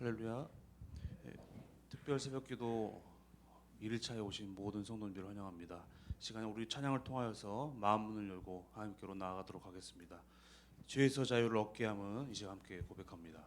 할렐루야. 특별 새벽기도 1일차에 오신 모든 성도님들을 환영합니다. 시간에 우리 찬양을 통하여서 마음 문을 열고 하나님께로 나아가도록 하겠습니다. 죄에서 자유를 얻게 함은 이제 함께 고백합니다.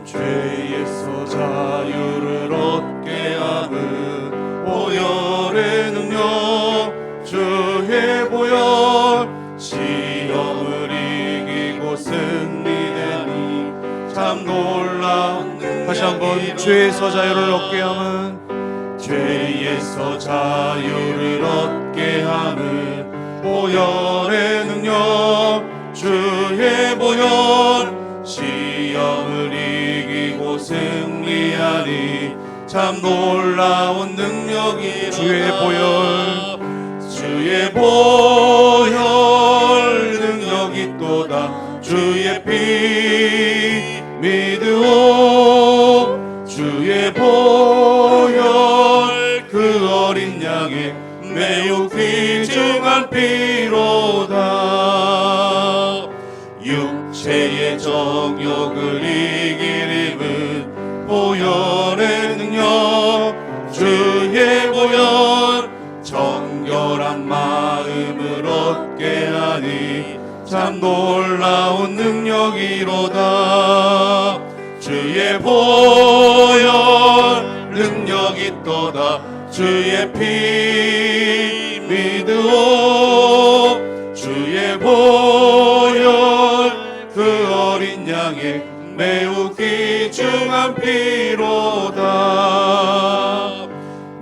죄에서 자유를 얻게 함은 보혈의 능력, 주의 보혈, 시험을 이기고 승리되니 참 놀라운 능력이. 다시 한번 죄에서 자유를 얻게 함은, 죄에서 자유를 얻게 함은 보혈의 능력, 주의 보혈, 시험을 이기고 승리하니 참 놀라운 능력이. 주의 보혈, 주의 보혈 능력이 또다. 주의 피 믿으오. 주의 보혈 그 어린 양의 매우 귀중한 피로다. 육체의 정욕을 이길 힘은 보혈의 능력, 주의 보혈, 정결한 마음을 얻게 하니 참 놀라운 능력이로다. 주의 보혈 능력이 또다. 주의 피 믿으오. 주의 보혈 그 어린 양의 매우 귀중한 피로다.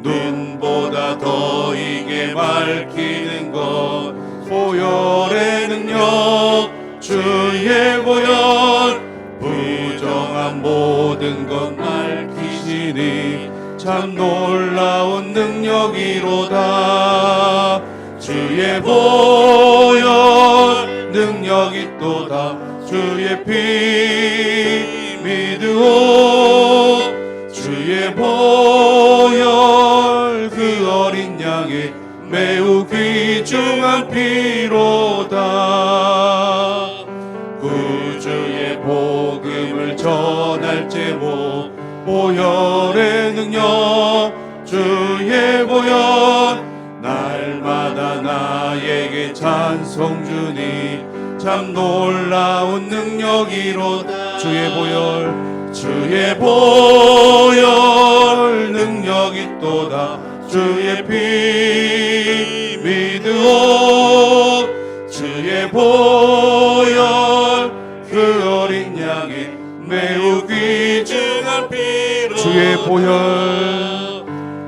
눈보다 더 이게 밝히는 것 보혈의 능력, 주의 보혈, 부정한 모든 것 밝히시니 참 놀라운 능력이로다. 주의 보혈 능력이 또다. 주의 피 믿으오. 주의 보혈 그 어린 양의 매우 귀중한 피로다. 구주의 복음을 전할 제목 보혈의 능력, 주의 보혈, 날마다 나에게 찬송 주니 참 놀라운 능력이로다. 주의 보혈, 주의 보혈 능력이 또다. 주의 피 믿으오. 주의 보혈 그 어린 양의 매우 귀중한 피로. 주의 보혈,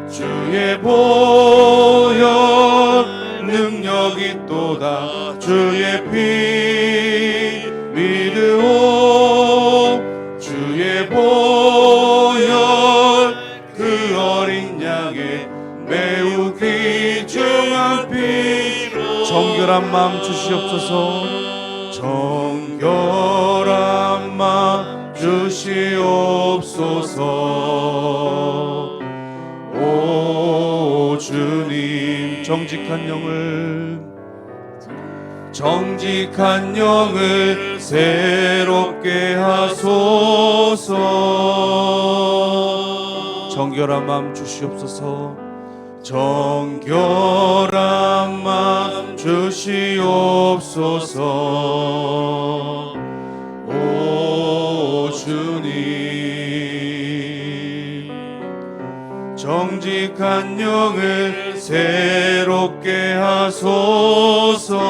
주의 보혈 능력이 또다. 주의 피 믿으오. 주의 보혈 그 어린 양의 매우 귀중한 피로. 정결한 마음 주시옵소서. 정결한 마음 주시옵소서. 오 주님, 정직한 영을 새롭게 하소서. 정결한 마음 주시옵소서. 정결한 마음 주시옵소서. 오 주님, 정직한 영을 새롭게 하소서.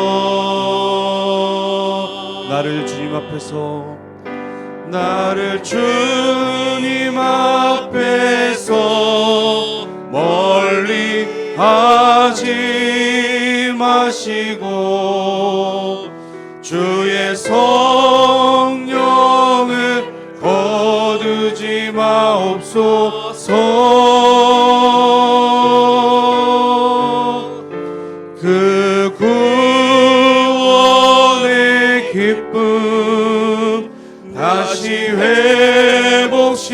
나를 주님 앞에서, 나를 주님 앞에서 멀리 하지 마시고 주의 성령을 거두지 마옵소서. 그 구원의 기쁨 다시 회복시키시고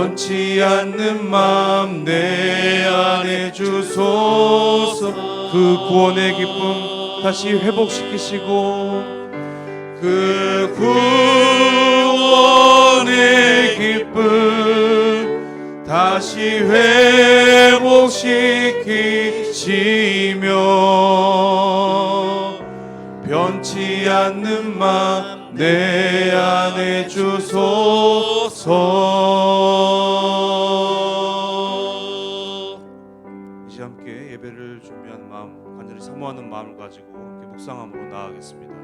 변치 않는 마음 내 안에 주소서. 그 구원의 기쁨 다시 회복시키시고, 그 구원의 기쁨 다시 회복시키시며, 변치 않는 마음 내 안에 주소서. 이제 함께 예배를 준비한 마음, 간절히 사모하는 마음을 가지고 함께 묵상함으로 나아가겠습니다.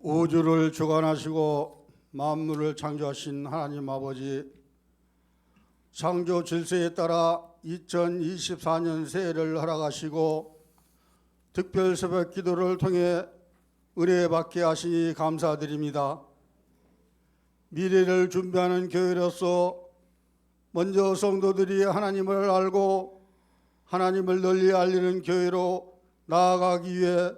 우주를 주관하시고 만물을 창조하신 하나님 아버지, 창조 질서에 따라 2024년 새해를 허락하시고 특별 새벽 기도를 통해 은혜 받게 하시니 감사드립니다. 미래를 준비하는 교회로서 먼저 성도들이 하나님을 알고 하나님을 널리 알리는 교회로 나아가기 위해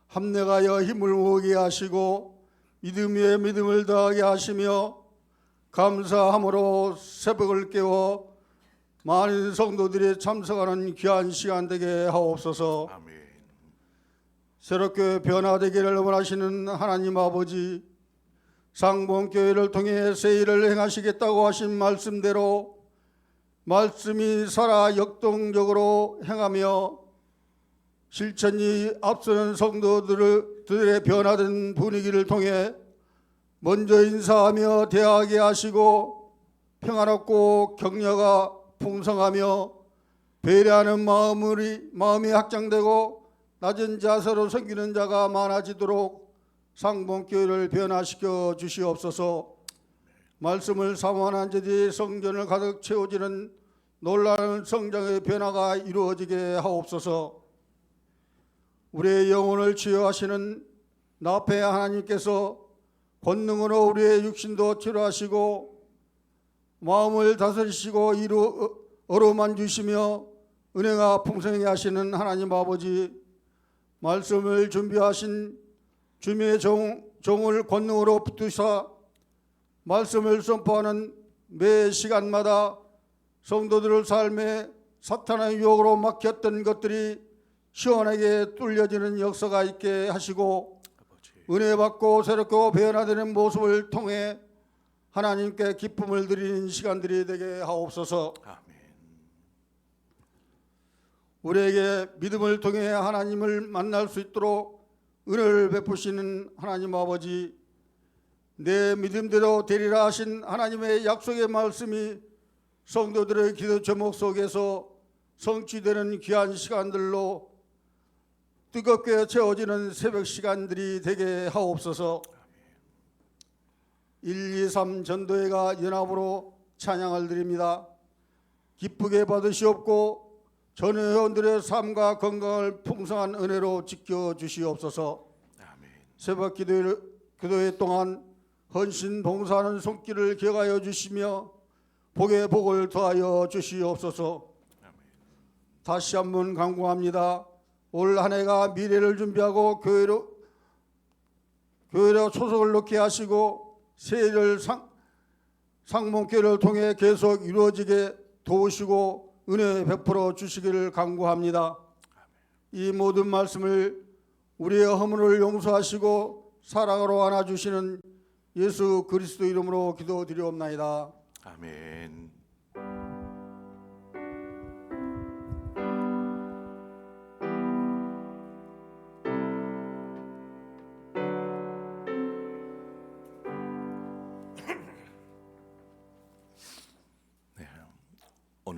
합력하여 힘을 모으게 하시고 믿음 위에 믿음을 더하게 하시며 감사함으로 새벽을 깨워 많은 성도들이 참석하는 귀한 시간 되게 하옵소서. 아멘. 새롭게 변화되기를 원하시는 하나님 아버지, 상봉교회를 통해 새일을 행하시겠다고 하신 말씀대로 말씀이 살아 역동적으로 행하며 실천이 앞서는 성도들의 변화된 분위기를 통해 먼저 인사하며 대하게 하시고 평안롭고 격려가 풍성하며 배려하는 마음이 확장되고 낮은 자세로 섬기는 자가 많아지도록 상봉교회를 변화시켜 주시옵소서. 말씀을 사모하는 자들이 성전을 가득 채워지는 놀라운 성장의 변화가 이루어지게 하옵소서. 우리의 영혼을 치유하시는 나페 하나님께서 권능으로 우리의 육신도 치료하시고 마음을 다스리시고 어루만 주시며 은혜가 풍성하게 하시는 하나님 아버지, 말씀을 준비하신 주님의 종을 권능으로 붙드사 말씀을 선포하는 매 시간마다 성도들의 삶에 사탄의 유혹으로 막혔던 것들이 시원하게 뚫려지는 역사가 있게 하시고 은혜 받고 새롭고 변화되는 모습을 통해 하나님께 기쁨을 드리는 시간들이 되게 하옵소서. 아멘. 우리에게 믿음을 통해 하나님을 만날 수 있도록 은혜를 베푸시는 하나님 아버지, 내 믿음대로 되리라 하신 하나님의 약속의 말씀이 성도들의 기도 제목 속에서 성취되는 귀한 시간들로 뜨겁게 채워지는 새벽 시간들이 되게 하옵소서. 123 전도회가 연합으로 찬양을 드립니다. 기쁘게 받으시옵고 전회원들의 삶과 건강을 풍성한 은혜로 지켜주시옵소서. 아멘. 새벽 기도회 동안 헌신 봉사하는 손길을 기억하여 주시며 복에 복을 더하여 주시옵소서. 아멘. 다시 한번 간구합니다. 올 한 해가 미래를 준비하고 교회로 초석을 놓게 하시고 새해를 상봉교회를 통해 계속 이루어지게 도우시고 은혜 베풀어 주시기를 간구합니다. 이 모든 말씀을 우리의 허물을 용서하시고 사랑으로 안아주시는 예수 그리스도 이름으로 기도드리옵나이다. 아멘.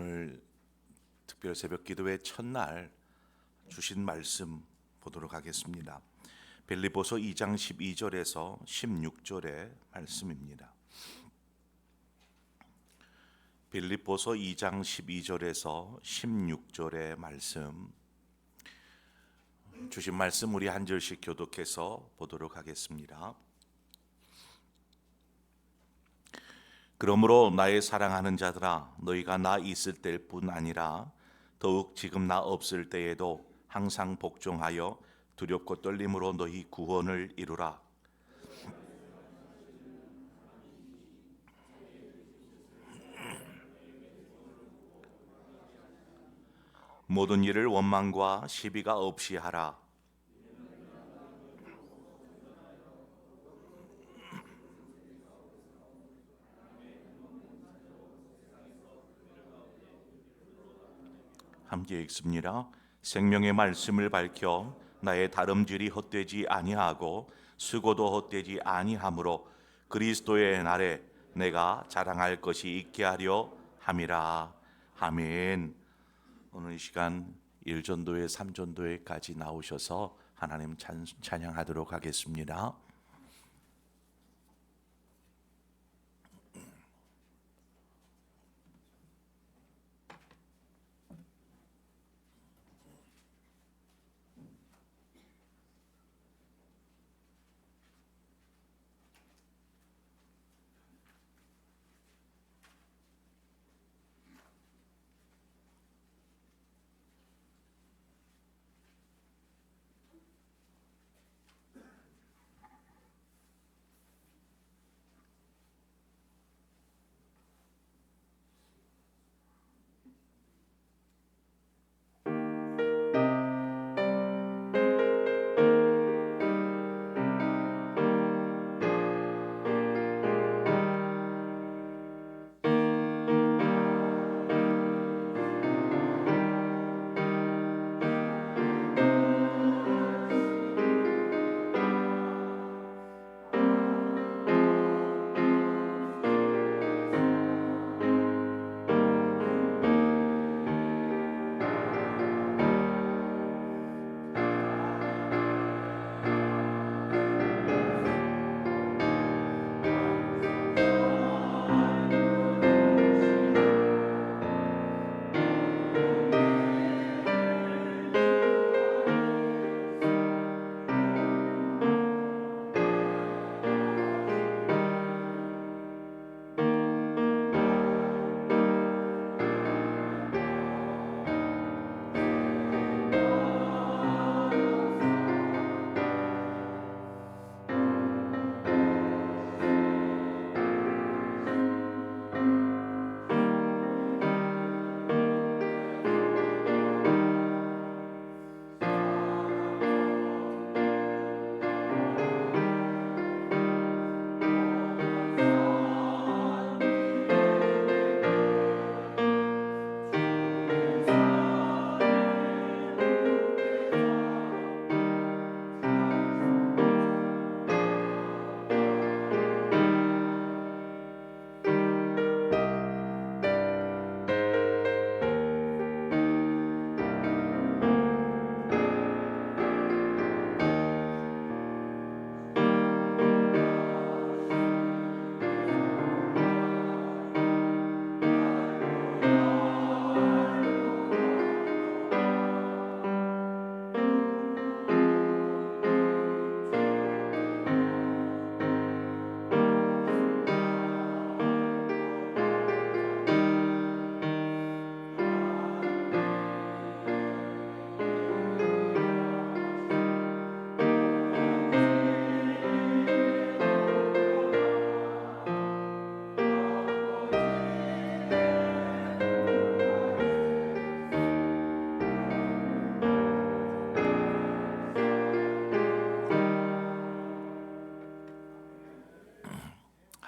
오늘 특별 새벽 기도회 첫날 주신 말씀 보도록 하겠습니다. 빌립보서 2장 12절에서 16절의 말씀입니다. 빌립보서 2장 12절에서 16절의 말씀, 주신 말씀 우리 한 절씩 교독해서 보도록 하겠습니다. 그러므로 나의 사랑하는 자들아, 너희가 나 있을 때뿐 아니라 더욱 지금 나 없을 때에도 항상 복종하여 두렵고 떨림으로 너희 구원을 이루라. 모든 일을 원망과 시비가 없이 하라. 함께 읽습니다. 생명의 말씀을 밝혀 나의 다름질이 헛되지 아니하고 수고도 헛되지 아니하므로 그리스도의 날에 내가 자랑할 것이 있게 하려 함이라. 아멘. 오늘 이 시간 1전도회 3전도회까지 나오셔서 하나님 찬양하도록 하겠습니다.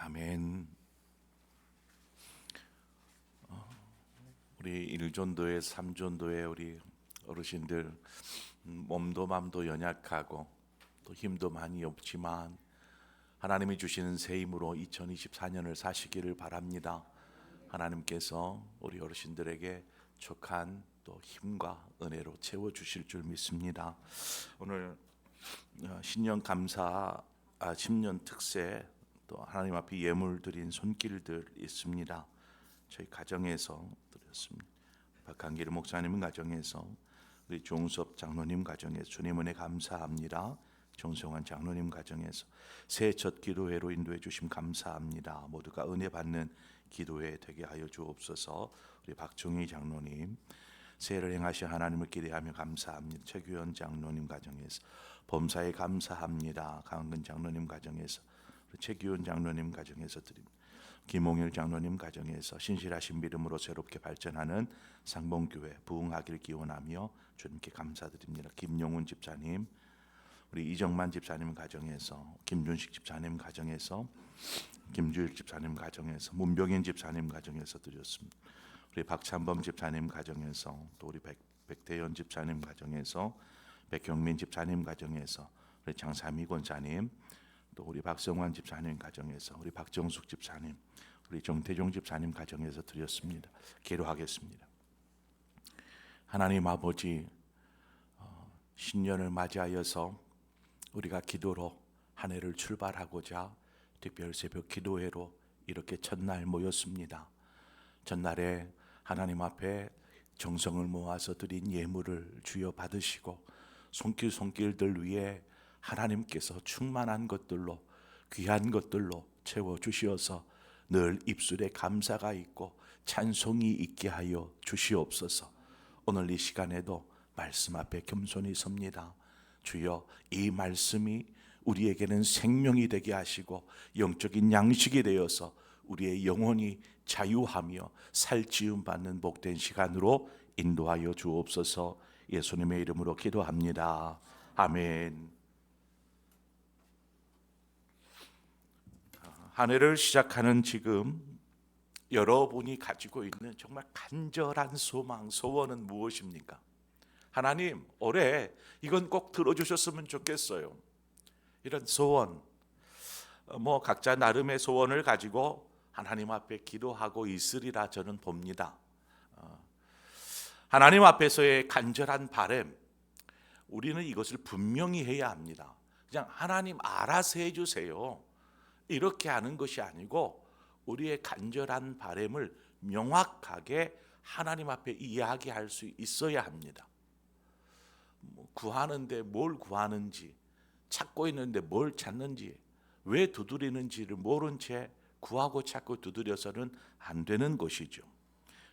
아멘. 우리 1전도회 3전도회 우리 어르신들 몸도 마음도 연약하고 또 힘도 많이 없지만 하나님이 주시는 새 힘으로 2024년을 사시기를 바랍니다. 하나님께서 우리 어르신들에게 족한 또 힘과 은혜로 채워 주실 줄 믿습니다. 오늘 신년 감사 10년 특세 또 하나님 앞에 예물 드린 손길들 있습니다. 저희 가정에서 드렸습니다. 박한길 목사님 가정에서, 우리 종섭 장로님 가정에서 주님 은혜 감사합니다. 정성환 장로님 가정에서 새해 첫 기도회로 인도해 주심 감사합니다. 모두가 은혜 받는 기도회 되게 하여 주옵소서. 우리 박종희 장로님 새해를 행하신 하나님을 기대하며 감사합니다. 최규현 장로님 가정에서 범사에 감사합니다. 강은근 장로님 가정에서, 최규현 장로님 가정에서 드립니다. 김홍일 장로님 가정에서 신실하신 믿음으로 새롭게 발전하는 상봉교회 부흥하길 기원하며 주님께 감사드립니다. 김용훈 집사님, 우리 이정만 집사님 가정에서, 김준식 집사님 가정에서, 김주일 집사님 가정에서, 문병인 집사님 가정에서 드렸습니다. 우리 박찬범 집사님 가정에서, 또 우리 백대현 집사님 가정에서, 백경민 집사님 가정에서, 우리 장삼희 권사님, 또 우리 박성환 집사님 가정에서, 우리 박정숙 집사님, 우리 정태종 집사님 가정에서 드렸습니다. 기도하겠습니다. 하나님 아버지, 신년을 맞이하여서 우리가 기도로 한 해를 출발하고자 특별 새벽 기도회로 이렇게 첫날 모였습니다. 첫날에 하나님 앞에 정성을 모아서 드린 예물을 주여 받으시고 손길들 위에 하나님께서 충만한 것들로, 귀한 것들로 채워 주시어서 늘 입술에 감사가 있고 찬송이 있게 하여 주시옵소서. 오늘 이 시간에도 말씀 앞에 겸손히 섭니다. 주여, 이 말씀이 우리에게는 생명이 되게 하시고 영적인 양식이 되어서 우리의 영혼이 자유하며 살 지음 받는 복된 시간으로 인도하여 주옵소서. 예수님의 이름으로 기도합니다. 아멘. 한 해를 시작하는 지금 여러분이 가지고 있는 정말 간절한 소망, 소원은 무엇입니까? 하나님, 올해 이건 꼭 들어주셨으면 좋겠어요. 이런 소원, 각자 나름의 소원을 가지고 하나님 앞에 기도하고 있으리라 저는 봅니다. 하나님 앞에서의 간절한 바람, 우리는 이것을 분명히 해야 합니다. 그냥 하나님 알아서 해주세요, 이렇게 하는 것이 아니고 우리의 간절한 바람을 명확하게 하나님 앞에 이야기할 수 있어야 합니다. 구하는데 뭘 구하는지, 찾고 있는데 뭘 찾는지, 왜 두드리는지를 모른 채 구하고 찾고 두드려서는 안 되는 것이죠.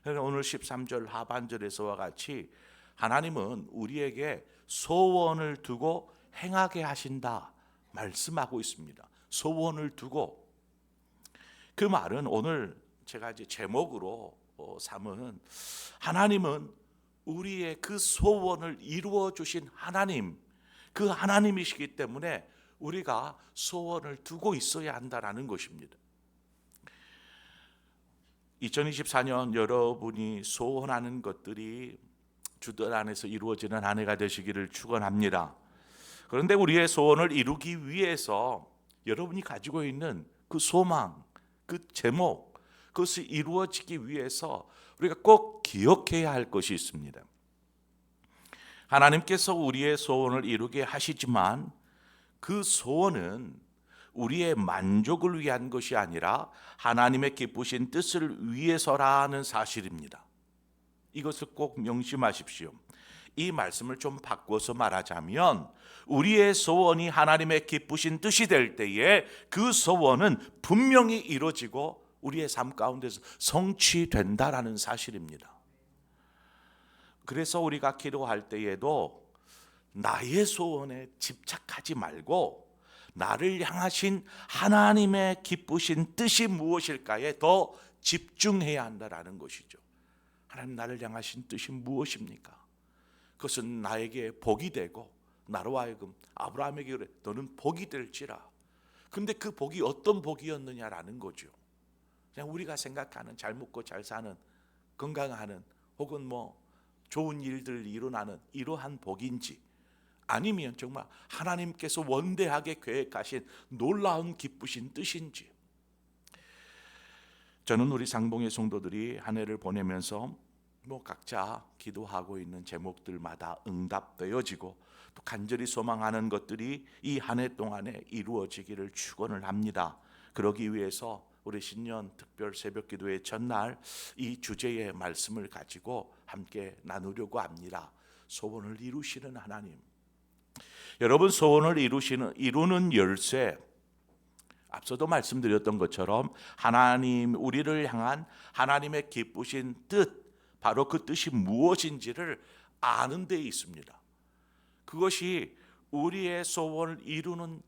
그래서 오늘 13절 하반절에서와 같이 하나님은 우리에게 소원을 두고 행하게 하신다 말씀하고 있습니다. 소원을 두고, 그 말은 오늘 제가 이제 제목으로 삼은, 하나님은 우리의 그 소원을 이루어 주신 하나님, 그 하나님이시기 때문에 우리가 소원을 두고 있어야 한다라는 것입니다. 2024년 여러분이 소원하는 것들이 주들 안에서 이루어지는 한 해가 되시기를 축원합니다. 그런데 우리의 소원을 이루기 위해서 여러분이 가지고 있는 그 소망, 그 제목, 그것이 이루어지기 위해서 우리가 꼭 기억해야 할 것이 있습니다. 하나님께서 우리의 소원을 이루게 하시지만 그 소원은 우리의 만족을 위한 것이 아니라 하나님의 기쁘신 뜻을 위해서라는 사실입니다. 이것을 꼭 명심하십시오. 이 말씀을 좀 바꿔서 말하자면, 우리의 소원이 하나님의 기쁘신 뜻이 될 때에 그 소원은 분명히 이루어지고 우리의 삶 가운데서 성취된다라는 사실입니다. 그래서 우리가 기도할 때에도 나의 소원에 집착하지 말고 나를 향하신 하나님의 기쁘신 뜻이 무엇일까에 더 집중해야 한다라는 것이죠. 하나님, 나를 향하신 뜻이 무엇입니까? 그것은 나에게 복이 되고 나로 하여금 아브라함에게 그래, 너는 복이 될지라. 근데 그 복이 어떤 복이었느냐라는 거죠. 그냥 우리가 생각하는 잘 먹고 잘 사는, 건강하는, 혹은 좋은 일들 일어나는 이러한 복인지, 아니면 정말 하나님께서 원대하게 계획하신 놀라운 기쁘신 뜻인지. 저는 우리 상봉의 성도들이 한 해를 보내면서 각자 기도하고 있는 제목들마다 응답되어지고 또 간절히 소망하는 것들이 이 한 해 동안에 이루어지기를 축원을 합니다. 그러기 위해서 우리 신년 특별 새벽기도의 전날 이 주제의 말씀을 가지고 함께 나누려고 합니다. 소원을 이루시는 하나님. 여러분, 소원을 이루는 열쇠, 앞서도 말씀드렸던 것처럼 하나님, 우리를 향한 하나님의 기쁘신 뜻, 바로 그 뜻이 무엇인지를 아는 데 있습니다. 그것이 우리의 소원을 이루는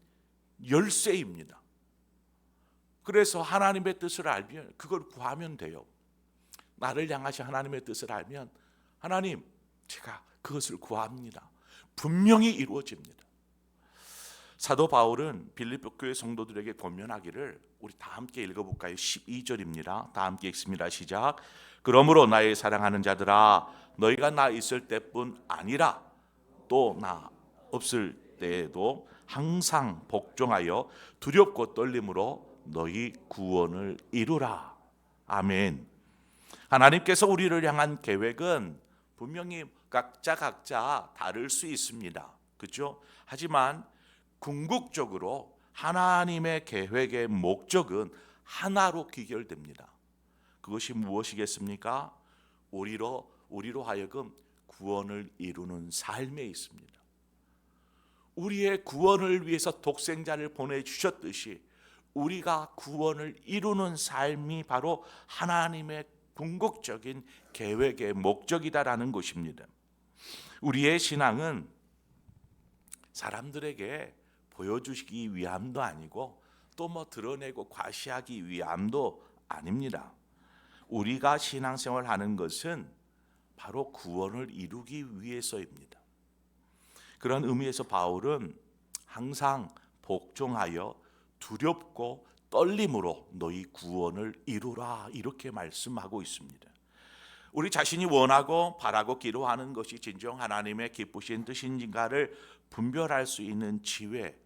열쇠입니다. 그래서 하나님의 뜻을 알면 그걸 구하면 돼요. 나를 향하신 하나님의 뜻을 알면 하나님, 제가 그것을 구합니다. 분명히 이루어집니다. 사도 바울은 빌립보 교회 성도들에게 권면하기를 우리 다 함께 읽어볼까요? 12절입니다. 다 함께 읽습니다. 시작. 그러므로 나의 사랑하는 자들아, 너희가 나 있을 때뿐 아니라 또 나 없을 때에도 항상 복종하여 두렵고 떨림으로 너희 구원을 이루라. 아멘. 하나님께서 우리를 향한 계획은 분명히 각자 다를 수 있습니다. 그렇죠? 하지만 궁극적으로 하나님의 계획의 목적은 하나로 귀결됩니다. 그것이 무엇이겠습니까? 우리로 하여금 구원을 이루는 삶에 있습니다. 우리의 구원을 위해서 독생자를 보내주셨듯이 우리가 구원을 이루는 삶이 바로 하나님의 궁극적인 계획의 목적이다라는 것입니다. 우리의 신앙은 사람들에게 보여주시기 위함도 아니고 또 드러내고 과시하기 위함도 아닙니다. 우리가 신앙생활하는 것은 바로 구원을 이루기 위해서입니다. 그런 의미에서 바울은 항상 복종하여 두렵고 떨림으로 너희 구원을 이루라, 이렇게 말씀하고 있습니다. 우리 자신이 원하고 바라고 기도하는 것이 진정 하나님의 기쁘신 뜻인가를 분별할 수 있는 지혜,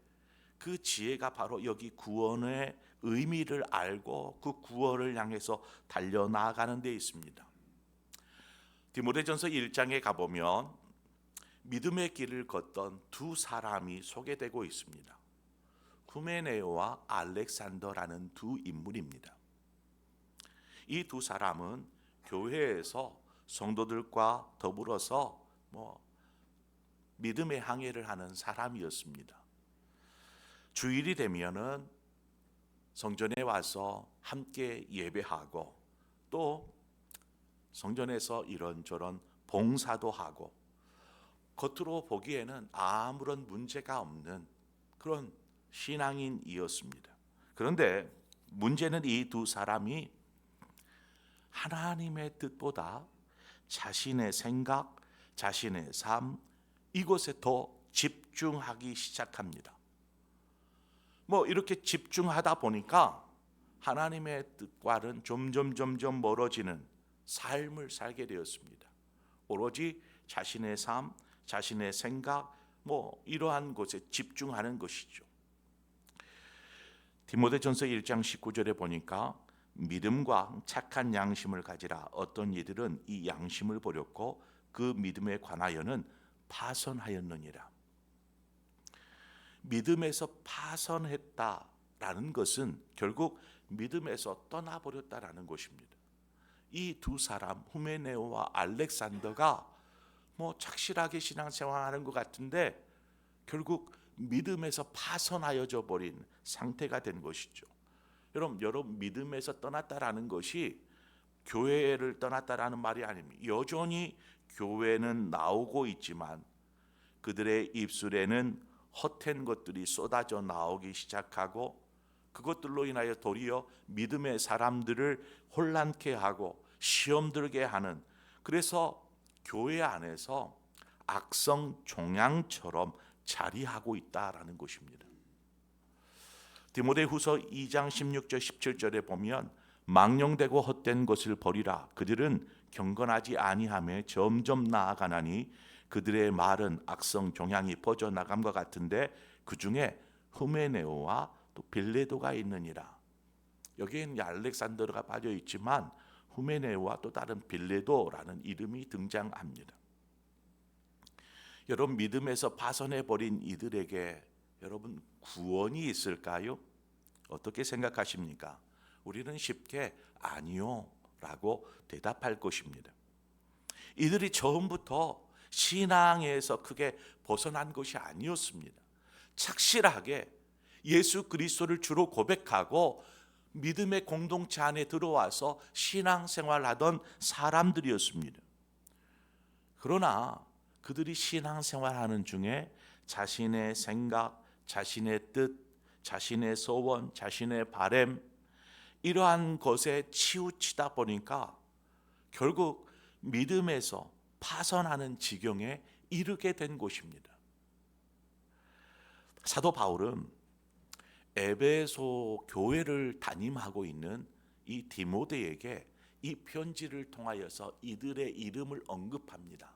그 지혜가 바로 여기 구원의 의미를 알고 그 구원을 향해서 달려나가는 데 있습니다. 디모데전서 1장에 가보면 믿음의 길을 걷던 두 사람이 소개되고 있습니다. 후메네오와 알렉산더라는 두 인물입니다. 이 두 사람은 교회에서 성도들과 더불어서 믿음의 항해를 하는 사람이었습니다. 주일이 되면은 성전에 와서 함께 예배하고 또 성전에서 이런저런 봉사도 하고 겉으로 보기에는 아무런 문제가 없는 그런 신앙인이었습니다. 그런데 문제는 이 두 사람이 하나님의 뜻보다 자신의 생각, 자신의 삶, 이것에 더 집중하기 시작합니다. 이렇게 집중하다 보니까 하나님의 뜻과는 점점 멀어지는 삶을 살게 되었습니다. 오로지 자신의 삶, 자신의 생각, 이러한 것에 집중하는 것이죠. 디모데전서 1장 19절에 보니까 믿음과 착한 양심을 가지라. 어떤 이들은 이 양심을 버렸고 그 믿음에 관하여는 파선하였느니라. 믿음에서 파선했다라는 것은 결국 믿음에서 떠나버렸다라는 것입니다. 이 두 사람, 후메네오와 알렉산더가 착실하게 신앙생활하는 것 같은데 결국 믿음에서 파선하여져 버린 상태가 된 것이죠. 여러분 믿음에서 떠났다라는 것이 교회를 떠났다라는 말이 아닙니다. 여전히 교회는 나오고 있지만 그들의 입술에는 헛된 것들이 쏟아져 나오기 시작하고 그것들로 인하여 도리어 믿음의 사람들을 혼란케 하고 시험 들게 하는, 그래서 교회 안에서 악성 종양처럼 자리하고 있다라는 것입니다. 디모데후서 2장 16절 17절에 보면 망령되고 헛된 것을 버리라. 그들은 경건하지 아니하며 점점 나아가나니 그들의 말은 악성 종양이 퍼져나감과 같은데 그 중에 후메네오와 또 빌레도가 있느니라. 여기에는 알렉산더가 빠져 있지만 후메네오와 또 다른 빌레도라는 이름이 등장합니다. 여러분, 믿음에서 파선해 버린 이들에게 여러분 구원이 있을까요? 어떻게 생각하십니까? 우리는 쉽게 아니요 라고 대답할 것입니다. 이들이 처음부터 신앙에서 크게 벗어난 것이 아니었습니다. 착실하게 예수 그리스도를 주로 고백하고 믿음의 공동체 안에 들어와서 신앙생활하던 사람들이었습니다. 그러나 그들이 신앙생활하는 중에 자신의 생각, 자신의 뜻, 자신의 소원, 자신의 바람, 이러한 것에 치우치다 보니까 결국 믿음에서 파선하는 지경에 이르게 된 것입니다. 사도 바울은 에베소 교회를 담임하고 있는 이 디모데에게 이 편지를 통하여서 이들의 이름을 언급합니다.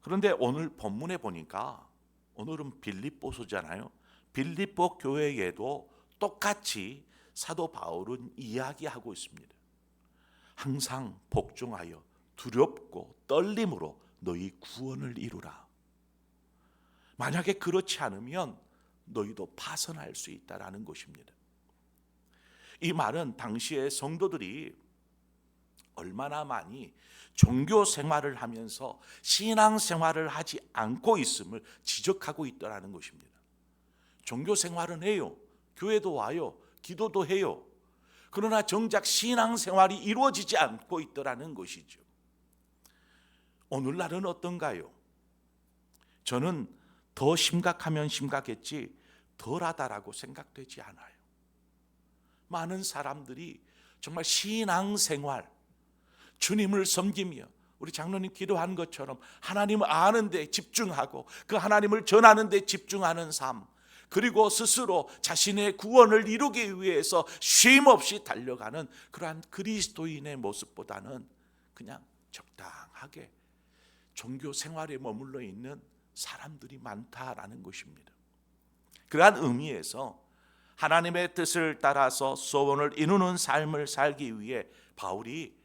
그런데 오늘 본문에 보니까 오늘은 빌립보서잖아요. 빌립보 교회에도 똑같이 사도 바울은 이야기하고 있습니다. 항상 복종하여 두렵고 떨림으로 너희 구원을 이루라. 만약에 그렇지 않으면 너희도 파선할 수 있다라는 것입니다. 이 말은 당시의 성도들이 얼마나 많이 종교 생활을 하면서 신앙 생활을 하지 않고 있음을 지적하고 있다라는 것입니다. 종교 생활은 해요. 교회도 와요. 기도도 해요. 그러나 정작 신앙 생활이 이루어지지 않고 있다라는 것이죠. 오늘날은 어떤가요? 저는 더 심각하면 심각했지 덜하다라고 생각되지 않아요. 많은 사람들이 정말 신앙생활, 주님을 섬기며 우리 장로님 기도한 것처럼 하나님을 아는 데 집중하고 그 하나님을 전하는 데 집중하는 삶, 그리고 스스로 자신의 구원을 이루기 위해서 쉼없이 달려가는 그러한 그리스도인의 모습보다는 그냥 적당하게 종교 생활에 머물러 있는 사람들이 많다라는 것입니다. 그러한 의미에서 하나님의 뜻을 따라서 소원을 이루는 삶을 살기 위해 바울이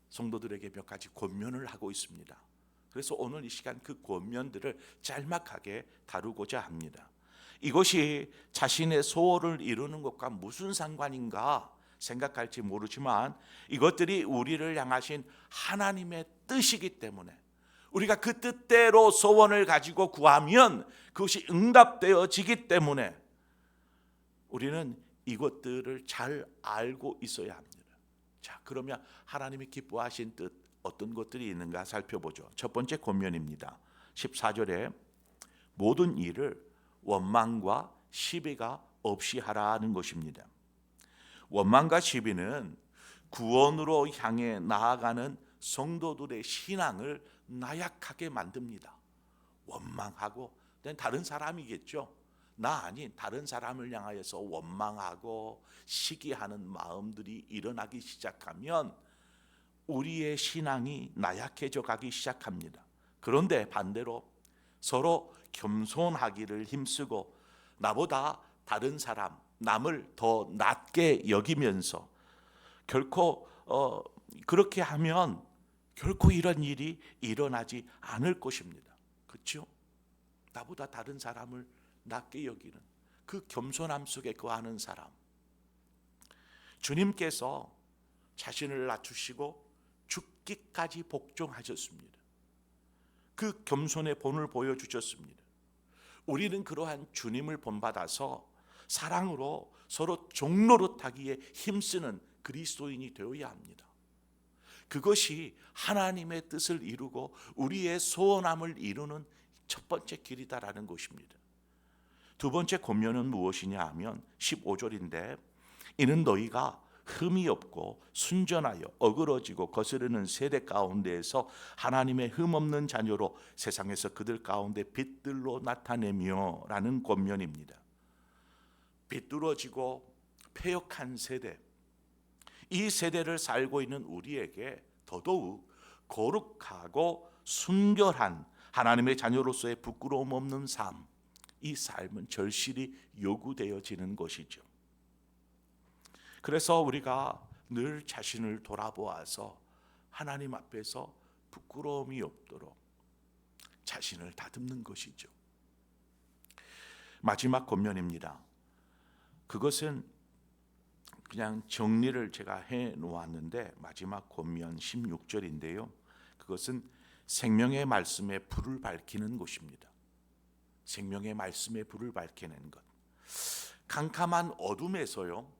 성도들에게 몇 가지 권면을 하고 있습니다. 그래서 오늘 이 시간 그 권면들을 짤막하게 다루고자 합니다. 이것이 자신의 소원을 이루는 것과 무슨 상관인가 생각할지 모르지만 이것들이 우리를 향하신 하나님의 뜻이기 때문에 우리가 그 뜻대로 소원을 가지고 구하면 그것이 응답되어지기 때문에 우리는 이것들을 잘 알고 있어야 합니다. 자, 그러면 하나님이 기뻐하신 뜻 어떤 것들이 있는가 살펴보죠. 첫 번째 권면입니다. 14절에 모든 일을 원망과 시비가 없이 하라는 것입니다. 원망과 시비는 구원으로 향해 나아가는 성도들의 신앙을 나약하게 만듭니다. 원망하고 다른 사람이겠죠. 나 아닌 다른 사람을 향하여서 원망하고 시기하는 마음들이 일어나기 시작하면 우리의 신앙이 나약해져 가기 시작합니다. 그런데 반대로 서로 겸손하기를 힘쓰고 나보다 다른 사람, 남을 더 낮게 여기면서 결코 그렇게 하면 결코 이런 일이 일어나지 않을 것입니다. 그렇죠? 나보다 다른 사람을 낮게 여기는 그 겸손함 속에 거하는 사람, 주님께서 자신을 낮추시고 죽기까지 복종하셨습니다. 그 겸손의 본을 보여주셨습니다. 우리는 그러한 주님을 본받아서 사랑으로 서로 종노릇하기에 힘쓰는 그리스도인이 되어야 합니다. 그것이 하나님의 뜻을 이루고 우리의 소원함을 이루는 첫 번째 길이다라는 것입니다. 두 번째 권면은 무엇이냐 하면 15절인데 이는 너희가 흠이 없고 순전하여 어그러지고 거스르는 세대 가운데에서 하나님의 흠 없는 자녀로 세상에서 그들 가운데 빛들로 나타내며 라는 권면입니다. 비뚤어지고 패역한 세대, 이 세대를 살고 있는 우리에게 더더욱 거룩하고 순결한 하나님의 자녀로서의 부끄러움 없는 삶, 이 삶은 절실히 요구되어지는 것이죠. 그래서 우리가 늘 자신을 돌아보아서 하나님 앞에서 부끄러움이 없도록 자신을 다듬는 것이죠. 마지막 권면입니다. 그것은 그냥 정리를 제가 해 놓았는데 마지막 권면 16절인데요. 그것은 생명의 말씀에 불을 밝히는 것입니다. 생명의 말씀에 불을 밝히는 것. 캄캄한 어둠에서요,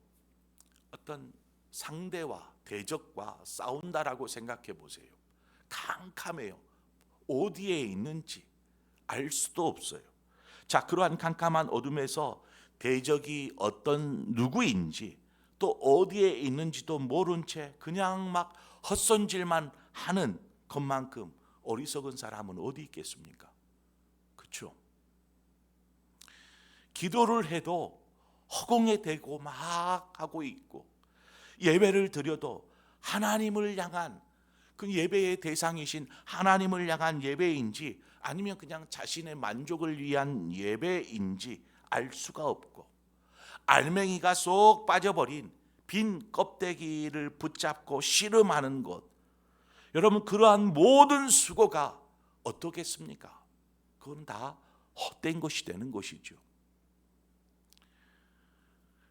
어떤 상대와 대적과 싸운다라고 생각해 보세요. 캄캄해요. 어디에 있는지 알 수도 없어요. 자, 그러한 캄캄한 어둠에서 대적이 어떤 누구인지 또 어디에 있는지도 모른 채 그냥 막 헛손질만 하는 것만큼 어리석은 사람은 어디 있겠습니까? 그렇죠? 기도를 해도 허공에 대고 막 하고 있고, 예배를 드려도 하나님을 향한 그 예배의 대상이신 하나님을 향한 예배인지 아니면 그냥 자신의 만족을 위한 예배인지 알 수가 없고, 알맹이가 쏙 빠져버린 빈 껍데기를 붙잡고 씨름하는 것, 여러분, 그러한 모든 수고가 어떻겠습니까? 그건 다 헛된 것이 되는 것이죠.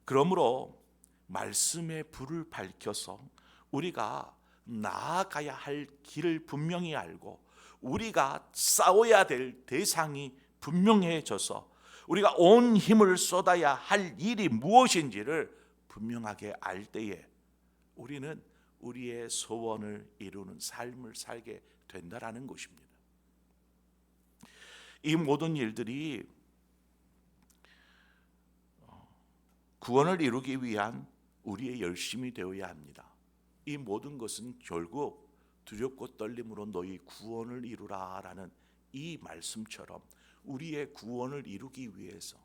그러므로 말씀의 불을 밝혀서 우리가 나아가야 할 길을 분명히 알고 우리가 싸워야 될 대상이 분명해져서 우리가 온 힘을 쏟아야 할 일이 무엇인지를 분명하게 알 때에 우리는 우리의 소원을 이루는 삶을 살게 된다라는 것입니다. 이 모든 일들이 구원을 이루기 위한 우리의 열심이 되어야 합니다. 이 모든 것은 결국 두렵고 떨림으로 너희 구원을 이루라라는 이 말씀처럼 우리의 구원을 이루기 위해서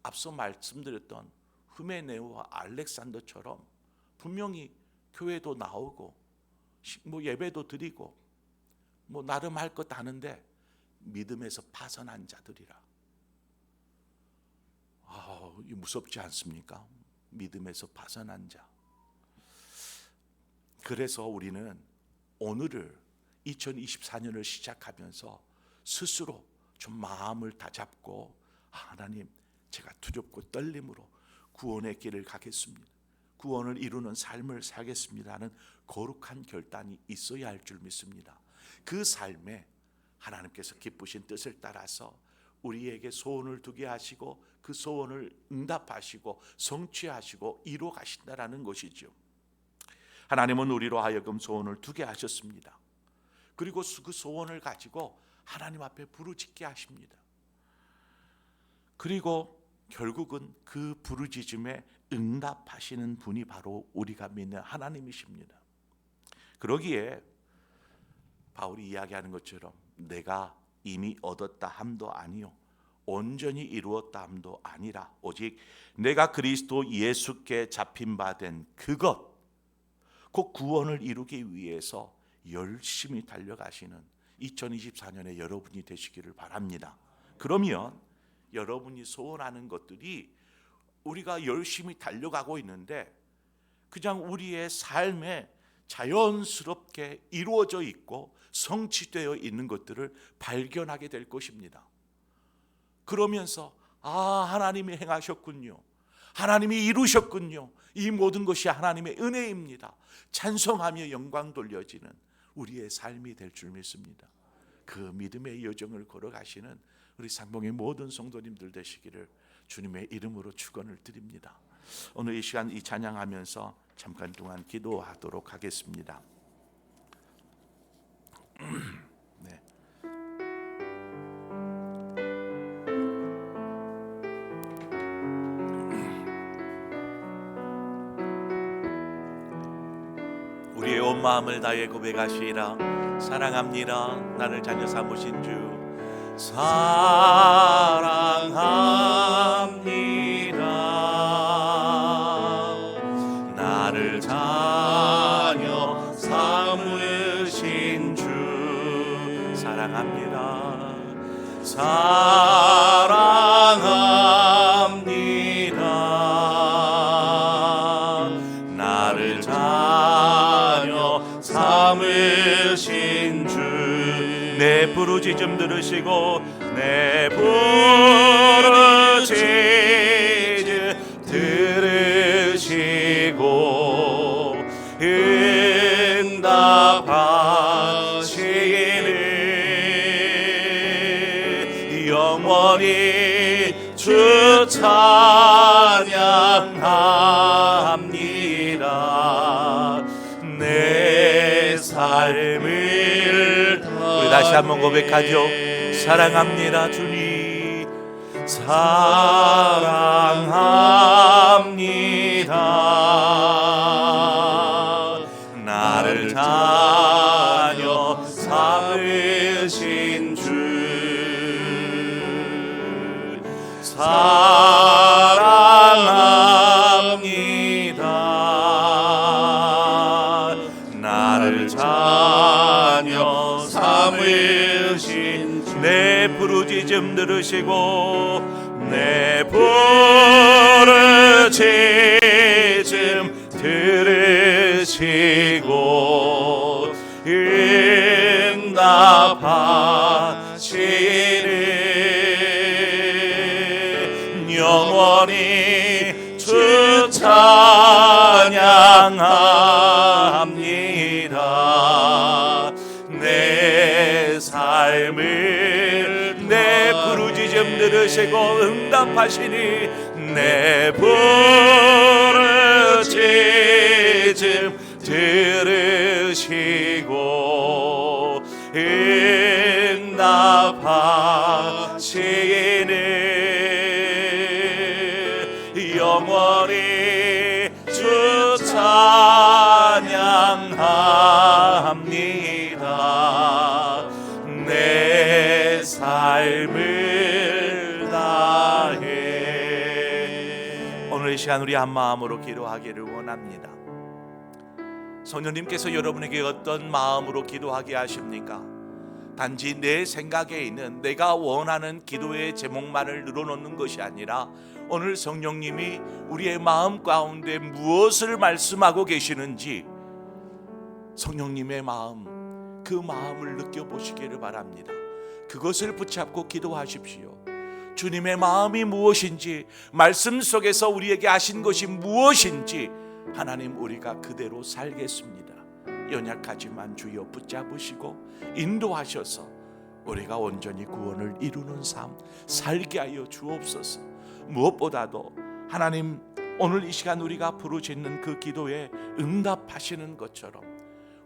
앞서 말씀드렸던 흐메네오와 알렉산더처럼 분명히 교회도 나오고 예배도 드리고 나름 할 것 아는데 믿음에서 파선한 자들이라. 무섭지 않습니까? 믿음에서 파선한 자. 그래서 우리는 오늘을 2024년을 시작하면서 스스로 좀 마음을 다잡고 하나님, 제가 두렵고 떨림으로 구원의 길을 가겠습니다. 구원을 이루는 삶을 살겠습니다는 거룩한 결단이 있어야 할 줄 믿습니다. 그 삶에 하나님께서 기쁘신 뜻을 따라서 우리에게 소원을 두게 하시고 그 소원을 응답하시고 성취하시고 이루어 가신다라는 것이죠. 하나님은 우리로 하여금 소원을 두게 하셨습니다. 그리고 그 소원을 가지고 하나님 앞에 부르짖게 하십니다. 그리고 결국은 그 부르짖음에 응답하시는 분이 바로 우리가 믿는 하나님이십니다. 그러기에 바울이 이야기하는 것처럼 내가 이미 얻었다 함도 아니요 온전히 이루었다 함도 아니라 오직 내가 그리스도 예수께 잡힌 바 된 그것, 그 구원을 이루기 위해서 열심히 달려가시는 2024년에 여러분이 되시기를 바랍니다. 그러면 여러분이 소원하는 것들이 우리가 열심히 달려가고 있는데 그냥 우리의 삶에 자연스럽게 이루어져 있고 성취되어 있는 것들을 발견하게 될 것입니다. 그러면서 하나님이 행하셨군요. 하나님이 이루셨군요. 이 모든 것이 하나님의 은혜입니다. 찬송하며 영광 돌려지는 우리의 삶이 될 줄 믿습니다. 그 믿음의 여정을 걸어가시는 우리 상봉의 모든 성도님들 되시기를 주님의 이름으로 축원을 드립니다. 오늘 이 시간 이 찬양하면서 잠깐 동안 기도하도록 하겠습니다. 네. 우리의 온 마음을 다해 고백하시라. 사랑합니다. 나를 자녀 삼으신 주 사랑합니다. 나를 자녀 삼으신 주 사랑합니다. 사랑합니다. 들으신 주 내 부르짖음 들으시고 내 부르짖음 들으시고 응답하시니 영원히 주 찬양합니다. 내 삶을 우리 다시 한번 고백하죠. 사랑합니다 주님, 사랑합니다. 나를 자녀 삼으신 주 사랑합니다. 나를 자녀 삼으신 주 내 부르짖음 들으시고 내 부르짖음 들으시고 응답하시니 영원히 주 찬양합니다. 내 삶을 내 부르짖음 들으시고 응답하시니 내 부르짖음 들으시고 응답하시니 영원히 주 찬양합니다. 내 삶을 다해. 오늘 이 시간 우리 한 마음으로 기도하기를 원합니다. 성령님께서 여러분에게 어떤 마음으로 기도하게 하십니까? 단지 내 생각에 있는 내가 원하는 기도의 제목만을 늘어놓는 것이 아니라 오늘 성령님이 우리의 마음 가운데 무엇을 말씀하고 계시는지 성령님의 마음, 그 마음을 느껴보시기를 바랍니다. 그것을 붙잡고 기도하십시오. 주님의 마음이 무엇인지, 말씀 속에서 우리에게 하신 것이 무엇인지 하나님, 우리가 그대로 살겠습니다. 연약하지만 주여 붙잡으시고 인도하셔서 우리가 온전히 구원을 이루는 삶 살게 하여 주옵소서. 무엇보다도 하나님, 오늘 이 시간 우리가 부르짖는 그 기도에 응답하시는 것처럼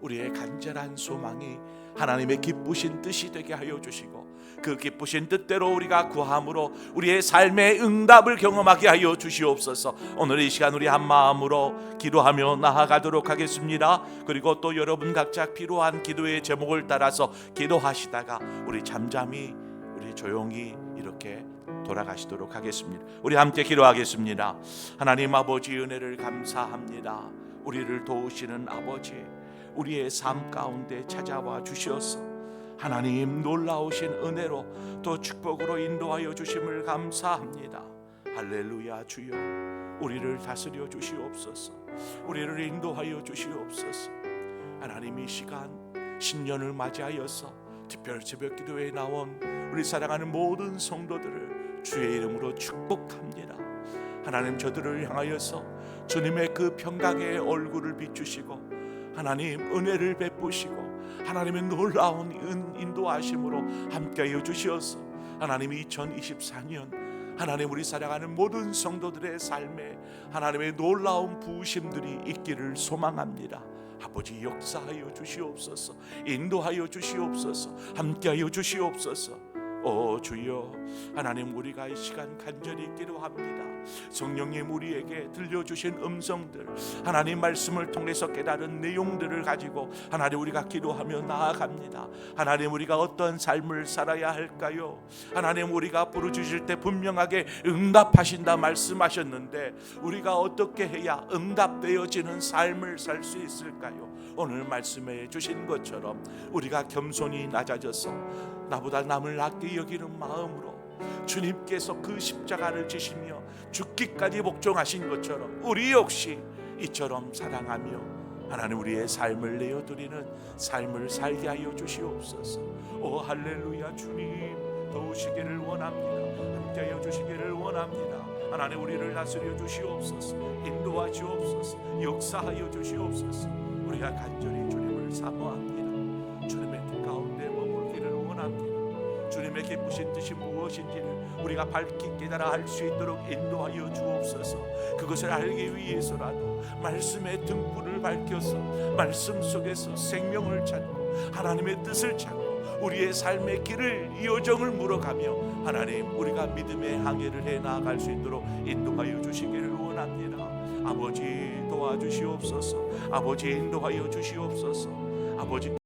우리의 간절한 소망이 하나님의 기쁘신 뜻이 되게 하여 주시고 그 기쁘신 뜻대로 우리가 구함으로 우리의 삶의 응답을 경험하게 하여 주시옵소서. 오늘 이 시간 우리 한 마음으로 기도하며 나아가도록 하겠습니다. 그리고 또 여러분 각자 필요한 기도의 제목을 따라서 기도하시다가 우리 잠잠히 우리 조용히 이렇게 돌아가시도록 하겠습니다. 우리 함께 기도하겠습니다. 하나님 아버지, 은혜를 감사합니다. 우리를 도우시는 아버지, 우리의 삶 가운데 찾아와 주시어서 하나님 놀라우신 은혜로 또 축복으로 인도하여 주심을 감사합니다. 할렐루야. 주여, 우리를 다스려 주시옵소서. 우리를 인도하여 주시옵소서. 하나님, 이 시간 신년을 맞이하여서 특별 새벽 기도에 나온 우리 사랑하는 모든 성도들을 주의 이름으로 축복합니다. 하나님, 저들을 향하여서 주님의 그 평강의 얼굴을 비추시고 하나님 은혜를 베푸시고 하나님의 놀라운 인도하심으로 함께하여 주시어서 하나님 2024년 하나님 우리 사랑하는 모든 성도들의 삶에 하나님의 놀라운 부으심들이 있기를 소망합니다. 아버지, 역사하여 주시옵소서. 인도하여 주시옵소서. 함께하여 주시옵소서. 오 주여, 하나님, 우리가 이 시간 간절히 기도합니다. 성령님, 우리에게 들려주신 음성들, 하나님 말씀을 통해서 깨달은 내용들을 가지고 하나님 우리가 기도하며 나아갑니다. 하나님, 우리가 어떤 삶을 살아야 할까요? 하나님, 우리가 부르짖을 때 분명하게 응답하신다 말씀하셨는데 우리가 어떻게 해야 응답되어지는 삶을 살 수 있을까요? 오늘 말씀해 주신 것처럼 우리가 겸손히 낮아져서 나보다 남을 낮게 여기는 마음으로 주님께서 그 십자가를 지시며 죽기까지 복종하신 것처럼 우리 역시 이처럼 사랑하며 하나님 우리의 삶을 내어드리는 삶을 살게 하여 주시옵소서. 오 할렐루야. 주님 도우시기를 원합니다. 함께하여 주시기를 원합니다. 하나님 우리를 다스려 주시옵소서. 인도하시옵소서. 역사하여 주시옵소서. 우리가 간절히 주님을 사모합니다. 주님의 뜻 가운데 머물기를 원합니다. 주님의 기쁘신 뜻이 무엇인지를 우리가 밝히 깨달아 알 수 있도록 인도하여 주옵소서. 그것을 알기 위해서라도 말씀의 등불을 밝혀서 말씀 속에서 생명을 찾고 하나님의 뜻을 찾고 우리의 삶의 길을 여정을 물어가며 하나님 우리가 믿음의 항해를 해 나아갈 수 있도록 인도하여 주시기를 원합니다. 아버지 도와주시옵소서. 아버지 인도하여 주시옵소서. 아버지